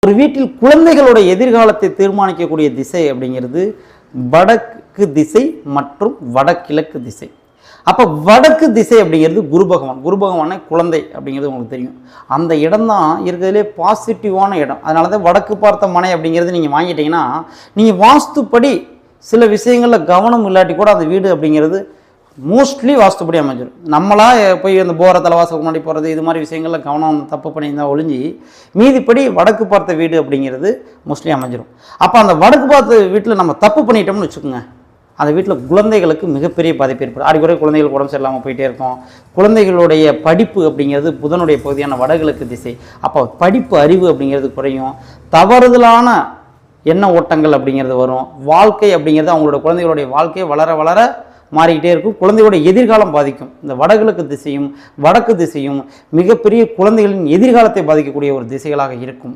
ஒரு வீட்டில் குழந்தைகளோட எதிர்காலத்தை தீர்மானிக்கக்கூடிய திசை அப்படிங்கிறது வடக்கு திசை மற்றும் வடகிழக்கு திசை. அப்போ வடக்கு திசை அப்படிங்கிறது குரு பகவானே குழந்தை அப்படிங்கிறது உங்களுக்கு தெரியும். அந்த இடம் தான் இருக்கிறதுலே பாசிட்டிவான இடம். அதனால தான் வடக்கு பார்த்த மனை அப்படிங்கிறது நீங்கள் வாங்கிட்டீங்கன்னா நீங்கள் வாஸ்துப்படி சில விஷயங்களில் கவனம் இல்லாட்டி கூட அந்த வீடு அப்படிங்கிறது மோஸ்ட்லி வாஸ்துப்படி அமைஞ்சிடும். நம்மளா போய் அந்த போகிற தலைவாசலுக்கு முன்னாடி போகிறது இது மாதிரி விஷயங்களில் கவனம் தப்பு பண்ணியிருந்தால் ஒழிஞ்சி மீதிப்படி வடக்கு பார்த்த வீடு அப்படிங்கிறது மோஸ்ட்லி அமைஞ்சிடும். அப்போ அந்த வடக்கு பார்த்த வீட்டில் நம்ம தப்பு பண்ணிட்டோம்னு வச்சுக்கோங்க, அந்த வீட்டில் குழந்தைகளுக்கு மிகப்பெரிய பாதிப்பு ஏற்படும். அடிக்குறை குழந்தைகளுக்கு உடம்பு சரியில்லாமல் போயிட்டே இருக்கும். குழந்தைகளுடைய படிப்பு அப்படிங்கிறது புதனுடைய பகுதியான வடகிழக்கு திசை. அப்போ படிப்பு அறிவு அப்படிங்கிறது குறையும். தவறுதலான எண்ண ஓட்டங்கள் அப்படிங்கிறது வரும். வாழ்க்கை அப்படிங்கிறது அவங்களோட குழந்தைகளுடைய வாழ்க்கையை வளர வளர மாறிக்கிட்டே இருக்கும். குழந்தையோட எதிர்காலம் பாதிக்கும். இந்த வடகிழக்கு திசையும் வடக்கு திசையும் மிகப்பெரிய குழந்தைகளின் எதிர்காலத்தை பாதிக்கக்கூடிய ஒரு திசைகளாக இருக்கும்.